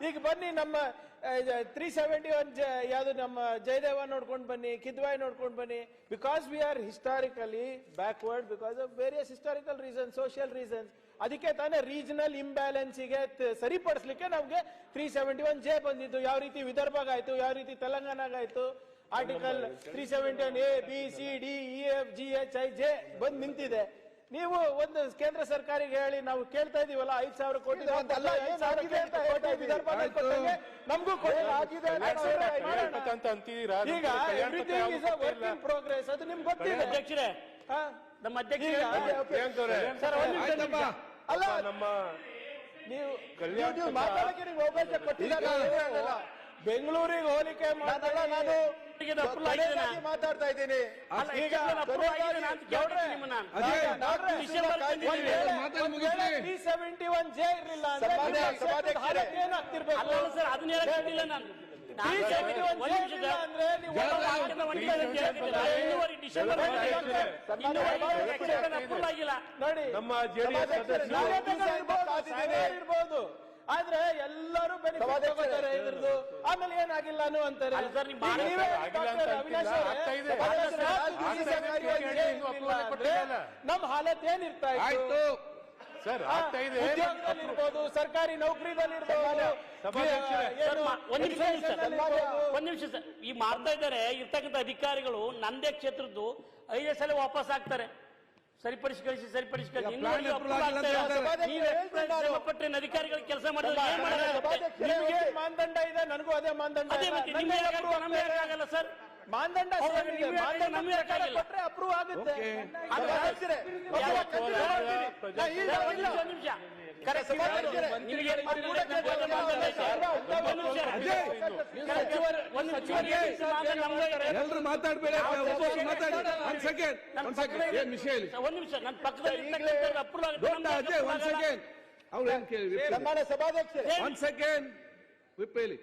ಈಗ ಬನ್ನಿ ನಮ್ಮ 371 ಯಾವ್ದು ನಮ್ಮ ಜಯದೇವ ನೋಡ್ಕೊಂಡು ಬನ್ನಿ, ಕಿದ್ವಾಯ್ ನೋಡ್ಕೊಂಡು ಬನ್ನಿ. Because we are historically backward because of various historical reasons, social reasons. ಅದಕ್ಕೆ ತಾನೇ ರೀಜನಲ್ ಇಂಬ್ಯಾಲೆನ್ಸಿಗೆ ಸರಿಪಡಿಸ್ಲಿಕ್ಕೆ ನಮ್ಗೆ 371 ಜೆ ಬಂದಿದ್ದು. ಯಾವ ರೀತಿ ವಿದರ್ಭಗಾಯ್ತು, ಯಾವ ರೀತಿ ತೆಲಂಗಾಣಗಾಯ್ತು, article 371 A B C D E F G H I J ಬಂದ್ ನಿಂತಿದೆ. ನೀವು ಒಂದು ಕೇಂದ್ರ ಸರ್ಕಾರಿಗೆ ಹೇಳಿ, ನಾವು ಕೇಳ್ತಾ ಇದೀವಲ್ಲ 5,000 ಕೋಟಿ ವಿದರ್ಭ ನಮಗೂ ಈಗ everything is a work in progress. ಅದು ನಿಮ್ಗೆ ಗೊತ್ತಿದೆ ಅಧ್ಯಕ್ಷರೇ. ನಮ್ಮ ಅಧ್ಯಕ್ಷ ಸರ್ ಅಲ್ಲ ನಮ್ಮ ನೀವು ಮಾತಾಡಕ್ಕೆ ನಿಮ್ಗೆ ಅವಕಾಶ ಕೊಟ್ಟಿಲ್ಲ. ಬೆಂಗಳೂರಿಗೆ ಹೋಲಿಕೆ ಮಾಡಲ್ಲ. ನಾನು ಮಾತಾಡ್ತಾ ಇದ್ದೀನಿ. ಈಗ ಡಿಸೆಂಬರ್ 371 ಜೆ ಇರಲಿಲ್ಲ ಅಂದ್ರೆ ಏನಾಗ್ತಿರ್ಬೇಕು ಸರ್, ಅದನ್ನ ಹೇಳಕ್ಕಿಲ್ಲ ನಾನು. ನೋಡಿ ನಮ್ಮ ಇರ್ಬೋದು, ಆದ್ರೆ ಎಲ್ಲರೂ ಬೆನಿಫಿಟ್ ತಗೋತಾರೆ ಇದ್ರದ್ದು. ಆಮೇಲೆ ಏನಾಗಿಲ್ಲ ಅಂತಾರೆ. ನಮ್ ಹಾಲತ್ ಏನಿರ್ತಾ ಇತ್ತು ಸರ್? ಉದ್ಯೋಗದಲ್ಲಿರ್ಬೋದು, ಸರ್ಕಾರಿ ನೌಕರಿದಲ್ಲಿರ್ಬೋದು. ಒಂದ್ ನಿಮಿಷ ಸರ್, ಈ ಮಾಡ್ತಾ ಇದ್ದಾರೆ ಇರ್ತಕ್ಕಂಥ ಅಧಿಕಾರಿಗಳು ನಂದೇ ಕ್ಷೇತ್ರದ್ದು 5 ಸಲ ವಾಪಸ್ ಆಗ್ತಾರೆ. ಸರಿಪಡಿಸಿ ಕಳಿಸಿ ಪಟ್ಟಿನ ಅಧಿಕಾರಿಗಳು ಕೆಲಸ ಮಾಡಿದ್ರೆ ಮಾನದಂಡ ಇದೆ, ನನಗೂ ಅದೇ ಮಾನದಂಡ ಆಗಲ್ಲ ಸರ್. ಮಾನದಂಡ ಕೊಟ್ರೆ ಅಪ್ರೂವ್ ಆಗುತ್ತೆ. ಎಲ್ರು ಮಾತಾಡ್ಬೇಡ. ಒಂದ್ ನಿಮಿಷ, ನನ್ನ ಪಕ್ಕದಲ್ಲಿ ಅಪ್ರೂವ್ ಆಗುತ್ತೆ. ಅವ್ರು ಏನ್ ಕೇಳಿ ಒಂದ್ ಸೆಕೆಂಡ್ ವಿಪ್ ಹೇಳಿ.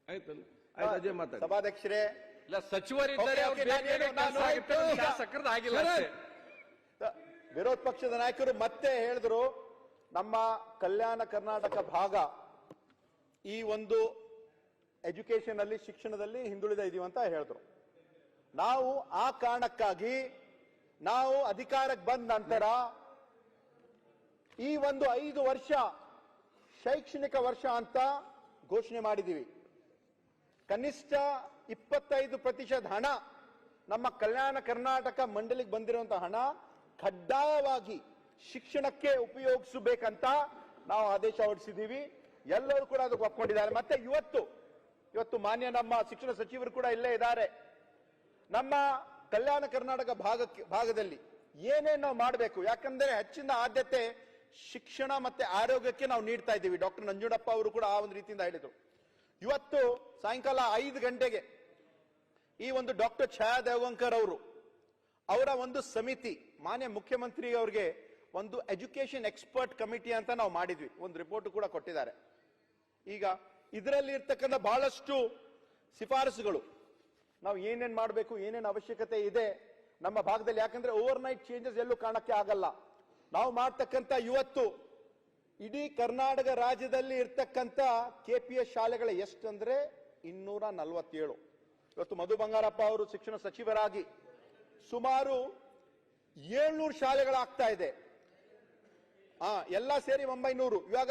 ಆಯ್ತಲ್ಲ, ಆಯ್ತು ಅಜಯ್ ಮಾತಾಡಿ. ಸಭಾಧ್ಯಕ್ಷರೇ, ಸಚಿವರಿದ್ದಾರೆ, ವಿರೋಧ ಪಕ್ಷದ ನಾಯಕರು ಮತ್ತೆ ಹೇಳಿದ್ರು ನಮ್ಮ ಕಲ್ಯಾಣ ಕರ್ನಾಟಕ ಭಾಗ ಈ ಒಂದು ಎಜುಕೇಶನ್ ಅಲ್ಲಿ, ಶಿಕ್ಷಣದಲ್ಲಿ ಹಿಂದುಳಿದ ಇದೀವಿ ಅಂತ ಹೇಳಿದ್ರು. ನಾವು ಆ ಕಾರಣಕ್ಕಾಗಿ ನಾವು ಅಧಿಕಾರಕ್ಕೆ ಬಂದ ನಂತರ ಈ ಒಂದು 5 ವರ್ಷ ಶೈಕ್ಷಣಿಕ ವರ್ಷ ಅಂತ ಘೋಷಣೆ ಮಾಡಿದೀವಿ. ಕನಿಷ್ಠ 25% ಹಣ ನಮ್ಮ ಕಲ್ಯಾಣ ಕರ್ನಾಟಕ ಮಂಡಳಿಗೆ ಬಂದಿರುವಂತಹ ಹಣ ಕಡ್ಡಾಯವಾಗಿ ಶಿಕ್ಷಣಕ್ಕೆ ಉಪಯೋಗಿಸಬೇಕಂತ ನಾವು ಆದೇಶ ಹೊರಡಿಸಿದ್ದೀವಿ. ಎಲ್ಲರೂ ಕೂಡ ಅದಕ್ಕೆ ಒಪ್ಕೊಂಡಿದ್ದಾರೆ. ಮತ್ತೆ ಇವತ್ತು ಮಾನ್ಯ ನಮ್ಮ ಶಿಕ್ಷಣ ಸಚಿವರು ಕೂಡ ಇಲ್ಲೇ ಇದ್ದಾರೆ. ನಮ್ಮ ಕಲ್ಯಾಣ ಕರ್ನಾಟಕ ಭಾಗದಲ್ಲಿ ಏನೇನು ನಾವು ಮಾಡಬೇಕು, ಯಾಕಂದ್ರೆ ಹೆಚ್ಚಿನ ಆದ್ಯತೆ ಶಿಕ್ಷಣ ಮತ್ತೆ ಆರೋಗ್ಯಕ್ಕೆ ನಾವು ನೀಡ್ತಾ ಇದ್ದೀವಿ. ಡಾಕ್ಟರ್ ನಂಜುಂಡಪ್ಪ ಅವರು ಕೂಡ ಆ ಒಂದು ರೀತಿಯಿಂದ ಹೇಳಿದರು. ಇವತ್ತು ಸಾಯಂಕಾಲ 5 ಗಂಟೆಗೆ ಈ ಒಂದು ಡಾಕ್ಟರ್ ಛಾಯಾ ದೇವಂಕರ್ ಅವರ ಒಂದು ಸಮಿತಿ ಮಾನ್ಯ ಮುಖ್ಯಮಂತ್ರಿ ಅವರಿಗೆ ಒಂದು ಎಜುಕೇಶನ್ ಎಕ್ಸ್ಪರ್ಟ್ ಕಮಿಟಿ ಅಂತ ನಾವು ಮಾಡಿದ್ವಿ. ಒಂದು ರಿಪೋರ್ಟ್ ಕೂಡ ಕೊಟ್ಟಿದ್ದಾರೆ. ಈಗ ಇದರಲ್ಲಿ ಇರ್ತಕ್ಕಂಥ ಬಹಳಷ್ಟು ಶಿಫಾರಸುಗಳು, ನಾವು ಏನೇನ್ ಮಾಡಬೇಕು, ಏನೇನು ಅವಶ್ಯಕತೆ ಇದೆ ನಮ್ಮ ಭಾಗದಲ್ಲಿ. ಯಾಕಂದ್ರೆ ಓವರ್ ನೈಟ್ ಚೇಂಜಸ್ ಎಲ್ಲೂ ಕಾಣಕ್ಕೆ ಆಗಲ್ಲ. ನಾವು ಮಾಡ್ತಕ್ಕಂಥ ಇವತ್ತು ಇಡೀ ಕರ್ನಾಟಕ ರಾಜ್ಯದಲ್ಲಿ ಇರ್ತಕ್ಕಂಥ KPS ಶಾಲೆಗಳ ಎಷ್ಟಂದ್ರೆ 247. ಇವತ್ತು ಮಧು ಬಂಗಾರಪ್ಪ ಅವರು ಶಿಕ್ಷಣ ಸಚಿವರಾಗಿ ಸುಮಾರು 700 ಶಾಲೆಗಳಾಗ್ತಾ ಇದೆ. ಎಲ್ಲ ಸೇರಿ 900. ಇವಾಗ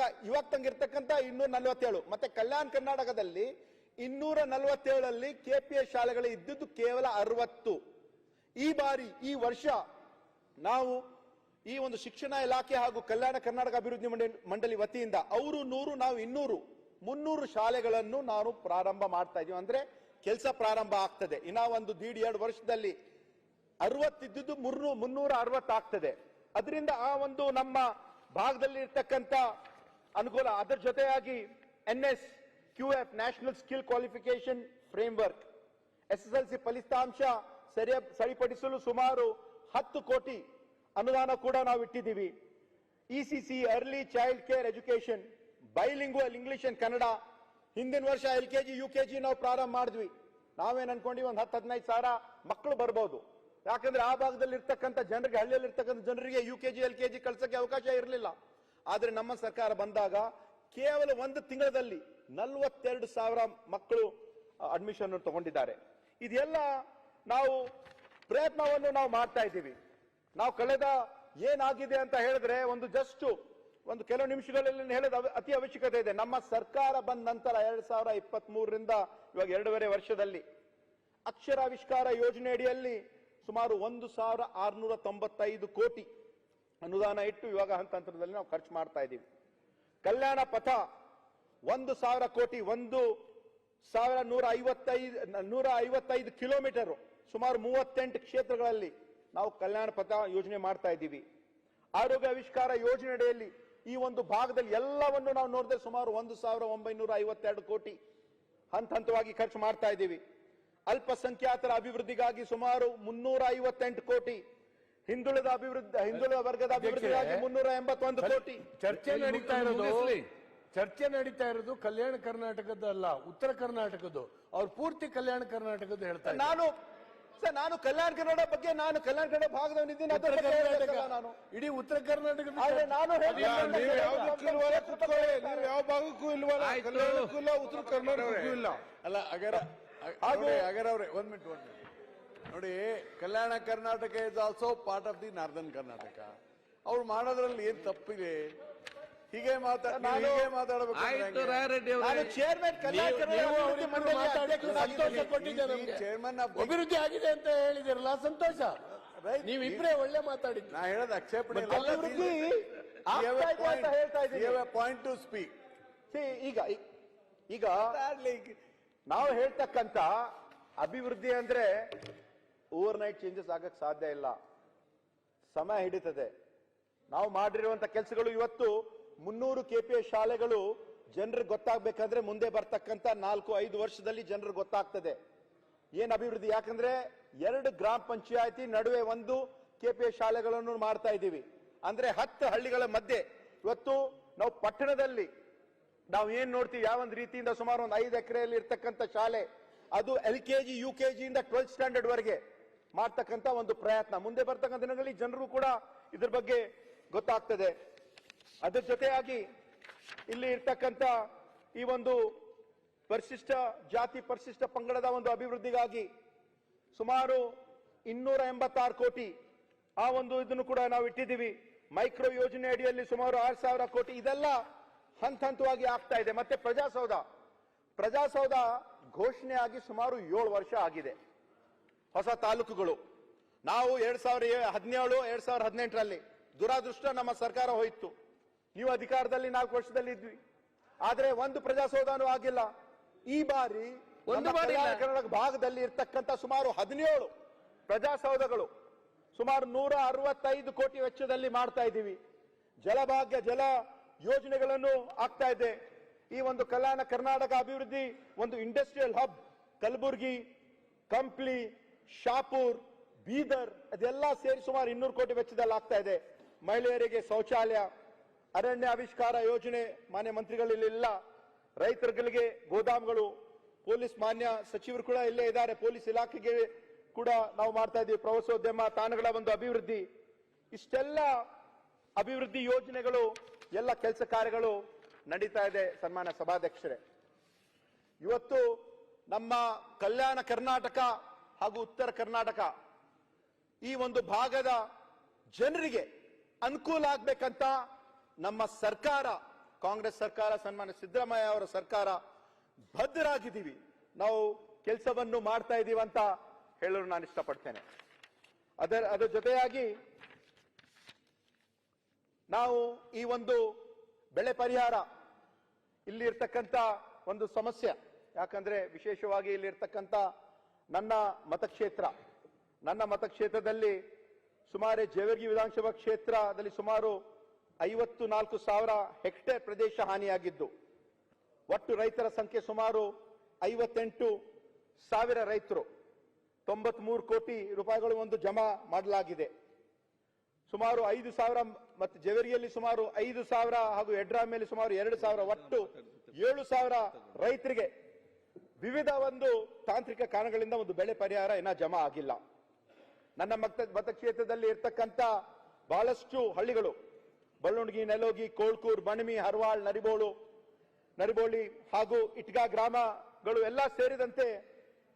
ತಂಗಿರ್ತಕ್ಕಂಥ 247. ಮತ್ತೆ ಕಲ್ಯಾಣ ಕರ್ನಾಟಕದಲ್ಲಿ 247 KPS ಶಾಲೆಗಳು ಇದ್ದಿದ್ದು ಕೇವಲ 60. ಈ ವರ್ಷ ನಾವು ಈ ಒಂದು ಶಿಕ್ಷಣ ಇಲಾಖೆ ಹಾಗೂ ಕಲ್ಯಾಣ ಕರ್ನಾಟಕ ಅಭಿವೃದ್ಧಿ ಮಂಡಳಿ ವತಿಯಿಂದ ಅವರು 100, ನಾವು 200, 300 ಶಾಲೆಗಳನ್ನು ನಾವು ಪ್ರಾರಂಭ ಮಾಡ್ತಾ ಇದೀವಿ. ಅಂದ್ರೆ ಕೆಲಸ ಪ್ರಾರಂಭ ಆಗ್ತದೆ. ಇನ್ನ ಒಂದು 1.5-2 ವರ್ಷದಲ್ಲಿ 60 ಇದ್ದಿದ್ದು 360 ಆಗ್ತದೆ. ಅದರಿಂದ ಆ ಒಂದು ನಮ್ಮ ಭಾಗದಲ್ಲಿ ಇರ್ತಕ್ಕಂಥ ಅನುಕೂಲ, ಅದರ ಜೊತೆಯಾಗಿ NSQF national skill qualification framework, SSLC ಫಲಿತಾಂಶ ಸರಿಪಡಿಸಲು ಸುಮಾರು 10 ಕೋಟಿ ಅನುದಾನ ಕೂಡ ನಾವು ಇಟ್ಟಿದ್ದೀವಿ. ECC early child care education, bilingual English and Kannada. ಹಿಂದಿನ ವರ್ಷ LKG UKG ನಾವು ಪ್ರಾರಂಭ ಮಾಡಿದ್ವಿ. ನಾವೇನ್ ಅನ್ಕೊಂಡ್ವಿ, ಒಂದು 10-15 ಸಾವಿರ ಮಕ್ಕಳು ಬರ್ಬೋದು. ಯಾಕಂದ್ರೆ ಆ ಭಾಗದಲ್ಲಿ ಇರ್ತಕ್ಕಂಥ ಜನರಿಗೆ, ಹಳ್ಳಿಯಲ್ಲಿ ಇರ್ತಕ್ಕಂಥ ಜನರಿಗೆ UKG LKG ಕಳ್ಸಕ್ಕೆ ಅವಕಾಶ ಇರಲಿಲ್ಲ. ಆದ್ರೆ ನಮ್ಮ ಸರ್ಕಾರ ಬಂದಾಗ ಕೇವಲ 1 ತಿಂಗಳಲ್ಲಿ 42,000 ಮಕ್ಕಳು ಅಡ್ಮಿಷನ್ ತಗೊಂಡಿದ್ದಾರೆ. ಇದೆಲ್ಲ ನಾವು ಪ್ರಯತ್ನವನ್ನು ನಾವು ಮಾಡ್ತಾ ಇದ್ದೀವಿ. ನಾವು ಕಳೆದ ಏನಾಗಿದೆ ಅಂತ ಹೇಳಿದ್ರೆ ಒಂದು ಕೆಲವು ನಿಮಿಷಗಳಲ್ಲಿ ಹೇಳೋದು ಅತಿ ಅವಶ್ಯಕತೆ ಇದೆ. ನಮ್ಮ ಸರ್ಕಾರ ಬಂದ ನಂತರ 2023ರಿಂದ ಇವಾಗ 2.5 ವರ್ಷದಲ್ಲಿ ಅಕ್ಷರಾವಿಷ್ಕಾರ ಯೋಜನೆ ಅಡಿಯಲ್ಲಿ ಸುಮಾರು 1,695 ಕೋಟಿ ಅನುದಾನ ಇಟ್ಟು ಇವಾಗ ಹಂತದಲ್ಲಿ ನಾವು ಖರ್ಚು ಮಾಡ್ತಾ ಇದ್ದೀವಿ. ಕಲ್ಯಾಣ ಪಥ 1,000 ಕೋಟಿ, 1,155 ಕಿಲೋಮೀಟರ್, ಸುಮಾರು 38 ಕ್ಷೇತ್ರಗಳಲ್ಲಿ ನಾವು ಕಲ್ಯಾಣ ಪಥ ಯೋಜನೆ ಮಾಡ್ತಾ ಇದ್ದೀವಿ. ಆರೋಗ್ಯ ಆವಿಷ್ಕಾರ ಯೋಜನೆ ಅಡಿಯಲ್ಲಿ ಈ ಒಂದು ಭಾಗದಲ್ಲಿ ಎಲ್ಲವನ್ನು ನಾವು ನೋಡಿದ್ರೆ ಸುಮಾರು 1,952 ಕೋಟಿ ಹಂತವಾಗಿ ಖರ್ಚು ಮಾಡ್ತಾ ಇದ್ದೀವಿ. ಅಲ್ಪಸಂಖ್ಯಾತರ ಅಭಿವೃದ್ಧಿಗಾಗಿ ಸುಮಾರು 358 ಕೋಟಿ, ಹಿಂದುಳಿದ ವರ್ಗದ ಅಭಿವೃದ್ಧಿಗಾಗಿ 381 ಕೋಟಿ. ಚರ್ಚೆ ನಡೀತಾ ಇರೋದು ಕಲ್ಯಾಣ ಕರ್ನಾಟಕದ ಅಲ್ಲ, ಉತ್ತರ ಕರ್ನಾಟಕದ್ದು. ಅವ್ರು ಪೂರ್ತಿ ಕಲ್ಯಾಣ ಕರ್ನಾಟಕದ್ದು ಹೇಳ್ತಾರೆ. ನಾನು ಕಲ್ಯಾಣ ಕನ್ನಡ ಬಗ್ಗೆ, ನಾನು ಕಲ್ಯಾಣ ಕನ್ನಡ ಭಾಗದವನಿದ್ದೀನಿ, ನಾನು ಇಡೀ ಉತ್ತರ ಕರ್ನಾಟಕದ. ಆದ್ರೆ ನಾನು ನೀವು ಯಾವ ಭಾಗಕ್ಕೂ ಇಲ್ವಲ್ಲ, ಕಲ್ಯಾಣಕ್ಕೂ ಇಲ್ಲ, ಉತ್ತರ ಕರ್ನಾಟಕಕ್ಕೂ ಇಲ್ಲ. ಅಲ್ಲ ಅಗರವ್ರೆ, 1 ಮಿನಿಟ್ ನೋಡಿ. Kalyana Karnataka is also part of the northern Karnataka. ಅವ್ರು ಮಾಡೋದ್ರಲ್ಲಿ ಏನ್ ತಪ್ಪಿದೆ? ಹೀಗೆ ಮಾತಾಡಬೇಕು. ಚೇರ್ಮನ್ ಚೇರ್ಮನ್ ಅಭಿವೃದ್ಧಿ ಆಗಿದೆ ಅಂತ ಹೇಳಿದಿರಲ್ಲ, ಸಂತೋಷ. ನೀವಿಬ್ರೇ ಒಳ್ಳೆ ಮಾತಾಡಿದ್ರಿ. ನಾ ಹೇಳೋದು ಆಕ್ಷೇಪಣೆ ಪಾಯಿಂಟ್ ಟು ಸ್ಪೀಕ್. ಈಗ ನಾವು ಹೇಳ್ತಕ್ಕಂತ ಅಭಿವೃದ್ಧಿ ಅಂದ್ರೆ ಓವರ್ ನೈಟ್ ಚೇಂಜಸ್ ಆಗಕ್ ಸಾಧ್ಯ ಇಲ್ಲ, ಸಮಯ ಹಿಡಿತದೆ. ನಾವು ಮಾಡಿರುವಂತ ಕೆಲಸಗಳು ಇವತ್ತು 300 KPS ಶಾಲೆಗಳು ಜನರಿಗೆ ಗೊತ್ತಾಗ್ಬೇಕಂದ್ರೆ ಮುಂದೆ ಬರ್ತಕ್ಕಂಥ 4-5 ವರ್ಷದಲ್ಲಿ ಜನರಿಗೆ ಗೊತ್ತಾಗ್ತದೆ ಏನ್ ಅಭಿವೃದ್ಧಿ. ಯಾಕಂದ್ರೆ 2 ಗ್ರಾಮ ಪಂಚಾಯತಿ ನಡುವೆ 1 KPS ಶಾಲೆಗಳನ್ನು ಮಾಡ್ತಾ ಇದ್ದೀವಿ. ಅಂದ್ರೆ 10 ಹಳ್ಳಿಗಳ ಮಧ್ಯೆ ಇವತ್ತು ನಾವು ಪಟ್ಟಣದಲ್ಲಿ ನಾವು ಏನ್ ನೋಡ್ತೀವಿ, ಯಾವ ಒಂದು ರೀತಿಯಿಂದ ಸುಮಾರು 5 ಎಕರೆಯಲ್ಲಿ ಇರ್ತಕ್ಕಂಥ ಶಾಲೆ, ಅದು LKG UKG ಇಂದ 12th ಸ್ಟ್ಯಾಂಡರ್ಡ್ ವರೆಗೆ ಮಾಡ್ತಕ್ಕಂಥ ಒಂದು ಪ್ರಯತ್ನ. ಮುಂದೆ ಬರ್ತಕ್ಕಂಥ ದಿನಗಳಲ್ಲಿ ಜನರು ಕೂಡ ಇದ್ರ ಬಗ್ಗೆ ಗೊತ್ತಾಗ್ತದೆ. ಅದರ ಜೊತೆಯಾಗಿ ಇಲ್ಲಿ ಇರ್ತಕ್ಕಂಥ ಈ ಒಂದು ಪರಿಶಿಷ್ಟ ಜಾತಿ ಪರಿಶಿಷ್ಟ ಪಂಗಡದ ಒಂದು ಅಭಿವೃದ್ಧಿಗಾಗಿ ಸುಮಾರು 286 ಕೋಟಿ ಆ ಒಂದು ಇದನ್ನು ಕೂಡ ನಾವು ಇಟ್ಟಿದ್ದೀವಿ. ಮೈಕ್ರೋ ಯೋಜನೆ ಅಡಿಯಲ್ಲಿ ಸುಮಾರು 6,000 ಕೋಟಿ. ಇದೆಲ್ಲ ಹಂತವಾಗಿ ಆಗ್ತಾ ಇದೆ. ಮತ್ತೆ ಪ್ರಜಾಸೌಧ ಘೋಷಣೆ ಆಗಿ ಸುಮಾರು 7 ವರ್ಷ ಆಗಿದೆ. ಹೊಸ ತಾಲೂಕುಗಳು ನಾವು 2017 2018ರಲ್ಲಿ ದುರಾದೃಷ್ಟ ನಮ್ಮ ಸರ್ಕಾರ ಹೋಯಿತು. ನೀವು ಅಧಿಕಾರದಲ್ಲಿ 4 ವರ್ಷದಲ್ಲಿ ಇದ್ವಿ, ಆದ್ರೆ ಒಂದು ಪ್ರಜಾಸೌಧನೂ ಆಗಿಲ್ಲ. ಈ ಬಾರಿ ಕರ್ನಾಟಕ ಭಾಗದಲ್ಲಿ ಇರ್ತಕ್ಕಂಥ ಸುಮಾರು 17 ಪ್ರಜಾಸೌಧಗಳು ಸುಮಾರು 165 ಕೋಟಿ ವೆಚ್ಚದಲ್ಲಿ ಮಾಡ್ತಾ ಇದ್ದೀವಿ. ಜಲಭಾಗ್ಯ ಜಲ ಯೋಜನೆಗಳನ್ನು ಆಗ್ತಾ ಇದೆ. ಈ ಒಂದು ಕಲ್ಯಾಣ ಕರ್ನಾಟಕ ಅಭಿವೃದ್ಧಿ ಒಂದು ಇಂಡಸ್ಟ್ರಿಯಲ್ ಹಬ್ ಕಲಬುರ್ಗಿ, ಕಂಪ್ಲಿ, ಶಾಪುರ್, ಬೀದರ್ ಅದೆಲ್ಲ ಸೇರಿ ಸುಮಾರು 200 ಕೋಟಿ ವೆಚ್ಚದಲ್ಲಿ ಆಗ್ತಾ ಇದೆ. ಮಹಿಳೆಯರಿಗೆ ಶೌಚಾಲಯ, ಅರಣ್ಯ ಆವಿಷ್ಕಾರ ಯೋಜನೆ ಮಾನ್ಯ ಮಂತ್ರಿಗಳಿಲ್ಲ, ರೈತರುಗಳಿಗೆ ಗೋದಾಮುಗಳು, ಪೊಲೀಸ್ ಮಾನ್ಯ ಸಚಿವರು ಕೂಡ ಇಲ್ಲೇ ಇದ್ದಾರೆ, ಪೊಲೀಸ್ ಇಲಾಖೆಗೆ ಕೂಡ ನಾವು ಮಾಡ್ತಾ ಇದ್ದೀವಿ, ಪ್ರವಾಸೋದ್ಯಮ ತಾಣಗಳ ಒಂದು ಅಭಿವೃದ್ಧಿ. ಇಷ್ಟೆಲ್ಲ ಅಭಿವೃದ್ಧಿ ಯೋಜನೆಗಳು ಎಲ್ಲ ಕೆಲಸ ಕಾರ್ಯಗಳು ನಡೀತಾ ಇದೆ. ಸನ್ಮಾನ್ಯ ಸಭಾಧ್ಯಕ್ಷರೇ, ಇವತ್ತು ನಮ್ಮ ಕಲ್ಯಾಣ ಕರ್ನಾಟಕ ಹಾಗೂ ಉತ್ತರ ಕರ್ನಾಟಕ ಈ ಒಂದು ಭಾಗದ ಜನರಿಗೆ ಅನುಕೂಲ ಆಗ್ಬೇಕಂತ ನಮ್ಮ ಸರ್ಕಾರ, ಕಾಂಗ್ರೆಸ್ ಸರ್ಕಾರ, ಸನ್ಮಾನ್ಯ ಸಿದ್ದರಾಮಯ್ಯ ಅವರ ಸರ್ಕಾರ ಬದ್ಧರಾಗಿದ್ದೀವಿ. ನಾವು ಕೆಲಸವನ್ನು ಮಾಡ್ತಾ ಇದ್ದೀವಿ ಅಂತ ಹೇಳಲು ನಾನು ಇಷ್ಟಪಡ್ತೇನೆ. ಅದರ ಜೊತೆಯಾಗಿ ನಾವು ಈ ಒಂದು ಬೆಳೆ ಪರಿಹಾರ ಇಲ್ಲಿ ಇರ್ತಕ್ಕಂಥ ಒಂದು ಸಮಸ್ಯೆ, ಯಾಕಂದ್ರೆ ವಿಶೇಷವಾಗಿ ಇಲ್ಲಿ ಇರ್ತಕ್ಕಂಥ ನನ್ನ ಮತಕ್ಷೇತ್ರದಲ್ಲಿ ಸುಮಾರು ಜೇವರ್ಗಿ ವಿಧಾನಸಭಾ ಕ್ಷೇತ್ರದಲ್ಲಿ ಸುಮಾರು 54,000 ಹೆಕ್ಟೇರ್ ಪ್ರದೇಶ ಹಾನಿಯಾಗಿದ್ದು ಒಟ್ಟು ರೈತರ ಸಂಖ್ಯೆ ಸುಮಾರು 58,000 ರೈತರು 93 ಕೋಟಿ ರೂಪಾಯಿಗಳು ಒಂದು ಜಮಾ ಮಾಡಲಾಗಿದೆ. ಸುಮಾರು 5,000 ಮತ್ತು ಜವೇರಿಯಲ್ಲಿ ಸುಮಾರು 5,000 ಹಾಗೂ ಎಡ್ರಾಮೆಯಲ್ಲಿ ಸುಮಾರು 2,000 ಒಟ್ಟು 7,000 ರೈತರಿಗೆ ವಿವಿಧ ಒಂದು ತಾಂತ್ರಿಕ ಕಾರಣಗಳಿಂದ ಒಂದು ಬೆಳೆ ಪರಿಹಾರ ಇನ್ನ ಜಮಾ ಆಗಿಲ್ಲ. ನನ್ನ ಮತಕ್ಷೇತ್ರದಲ್ಲಿ ಇರ್ತಕ್ಕಂಥ ಬಹಳಷ್ಟು ಹಳ್ಳಿಗಳು ಬಳ್ಳುಂಡಗಿ, ನೆಲೋಗಿ, ಕೋಳ್ಕೂರ್, ಬಣಮಿ, ಹರ್ವಾಳ್, ನರಿಬೋಳಿ ಹಾಗೂ ಇಟ್ಗಾ ಗ್ರಾಮಗಳು ಎಲ್ಲ ಸೇರಿದಂತೆ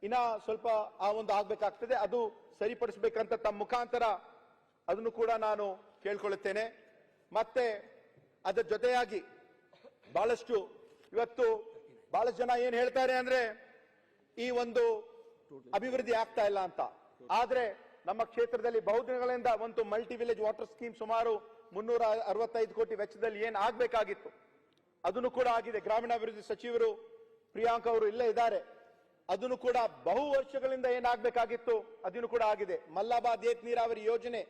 ಇನ್ನ ಸ್ವಲ್ಪ ಆ ಒಂದು ಆಗ್ಬೇಕಾಗ್ತದೆ. ಅದು ಸರಿಪಡಿಸಬೇಕಂತ ತಮ್ಮ ಮುಖಾಂತರ ಅದನ್ನು ಕೂಡ ನಾನು ಕೇಳ್ಕೊಳ್ಳುತ್ತೇನೆ. ಮತ್ತೆ ಅದರ ಜೊತೆಯಾಗಿ ಬಹಳಷ್ಟು ಇವತ್ತು ಬಹಳಷ್ಟು ಜನ ಏನ್ ಹೇಳ್ತಾರೆ ಅಂದ್ರೆ ಈ ಒಂದು ಅಭಿವೃದ್ಧಿ ಆಗ್ತಾ ಇಲ್ಲ ಅಂತ. ಆದ್ರೆ ನಮ್ಮ ಕ್ಷೇತ್ರದಲ್ಲಿ ಬಹುದಿನಗಳಿಂದ ಒಂದು ಮಲ್ಟಿ ವಿಲೇಜ್ ವಾಟರ್ ಸ್ಕೀಮ್ ಸುಮಾರು 365 ಕೋಟಿ ವೆಚ್ಚದಲ್ಲಿ ಏನ್ ಆಗ್ಬೇಕಾಗಿತ್ತು ಅದನ್ನು ಕೂಡ ಆಗಿದೆ. ಗ್ರಾಮೀಣಾಭಿವೃದ್ಧಿ ಸಚಿವರು ಪ್ರಿಯಾಂಕ್ ಅವರು ಇಲ್ಲೇ ಇದ್ದಾರೆ. ಅದನ್ನು ಕೂಡ ಬಹು ವರ್ಷಗಳಿಂದ ಏನಾಗಬೇಕಾಗಿತ್ತು ಅದನ್ನು ಕೂಡ ಆಗಿದೆ. ಮಲ್ಲಾಬಾದ್ ಏತ್ ನೀರಾವರಿ ಯೋಜನೆ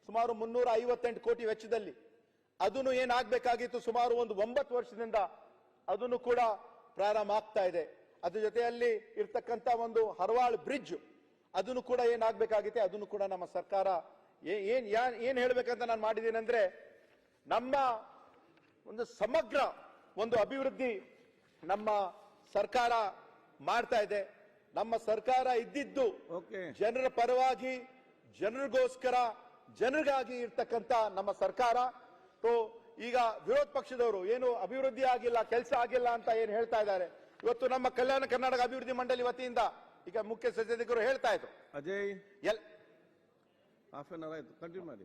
ಸುಮಾರು 358 ಕೋಟಿ ವೆಚ್ಚದಲ್ಲಿ ಅದನ್ನು ಏನಾಗಬೇಕಾಗಿತ್ತು ಸುಮಾರು ಒಂದು 9 ವರ್ಷದಿಂದ ಅದನ್ನು ಕೂಡ ಪ್ರಾರಂಭ ಆಗ್ತಾ ಇದೆ. ಅದ್ರ ಜೊತೆಯಲ್ಲಿ ಇರ್ತಕ್ಕಂಥ ಒಂದು ಹರ್ವಾಳ್ ಬ್ರಿಡ್ಜ್ ಅದನ್ನು ಕೂಡ ಏನಾಗಬೇಕಾಗಿತ್ತೆ ಅದನ್ನು ಕೂಡ ನಮ್ಮ ಸರ್ಕಾರ ಏನ್ ಹೇಳ್ಬೇಕಂತ ನಾನು ಮಾಡಿದ್ದೀನಿ ಅಂದ್ರೆ ನಮ್ಮ ಒಂದು ಸಮಗ್ರ ಒಂದು ಅಭಿವೃದ್ಧಿ ನಮ್ಮ ಸರ್ಕಾರ ಮಾಡ್ತಾ ಇದೆ. ನಮ್ಮ ಸರ್ಕಾರ ಇದ್ದಿದ್ದು ಜನರ ಪರವಾಗಿ, ಜನರಿಗೋಸ್ಕರ, ಜನರಿಗಾಗಿ ಇರ್ತಕ್ಕಂಥ ನಮ್ಮ ಸರ್ಕಾರ. ಈಗ ವಿರೋಧ ಪಕ್ಷದವರು ಏನು ಅಭಿವೃದ್ಧಿ ಆಗಿಲ್ಲ, ಕೆಲಸ ಆಗಿಲ್ಲ ಅಂತ ಏನ್ ಹೇಳ್ತಾ ಇದ್ದಾರೆ. ಇವತ್ತು ನಮ್ಮ ಕಲ್ಯಾಣ ಕರ್ನಾಟಕ ಅಭಿವೃದ್ಧಿ ಮಂಡಳಿ ವತಿಯಿಂದ ಈಗ ಮುಖ್ಯ ಸಚೇತಕರು ಹೇಳ್ತಾ ಇದ್ರು ಅಜಯ್ ಹಾಫ್ ಅನ್ ಅವರ್ ಆಯ್ತು, ಕಂಟಿನ್ಯೂ ಮಾಡಿ.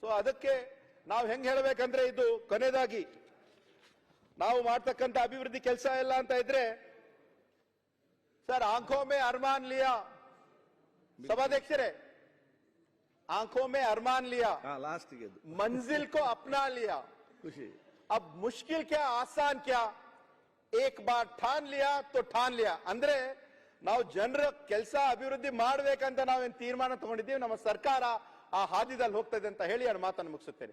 ಸೊ ಅದಕ್ಕೆ ನಾವು ಹೆಂಗ್ ಹೇಳ್ಬೇಕಂದ್ರೆ ಇದು ಕೊನೆಯದಾಗಿ ನಾವು ಮಾಡ್ತಕ್ಕಂಥ ಅಭಿವೃದ್ಧಿ ಕೆಲಸ ಇಲ್ಲ ಅಂತ ಇದ್ರೆ ಸರ್ ಆಂಖೋ ಮೇ ಅರ್ಮಾನ್ ಲಿಯಾ ಸಭಾಧ್ಯಕ್ಷರೇ, आंखों में अरमान लिया, लास्ट मंजिल को अपना लिया, खुशी अब मुश्किल क्या आसान क्या, एक बार ठान लिया तो ठान लिया. ಅಂದ್ರೆ ನಾವು ಜನರ ಕೆಲಸ ಅಭಿವೃದ್ಧಿ ಮಾಡಬೇಕಂತ ನಾವೇನು ತೀರ್ಮಾನ ತಗೊಂಡಿದ್ದೀವಿ, ನಮ್ಮ ಸರ್ಕಾರ ಆ ಹಾದಿದಲ್ಲಿ ಹೋಗ್ತದೆ ಅಂತ ಹೇಳಿ ನಾನು ಮಾತನ್ನು ಮುಗಿಸುತ್ತೇನೆ.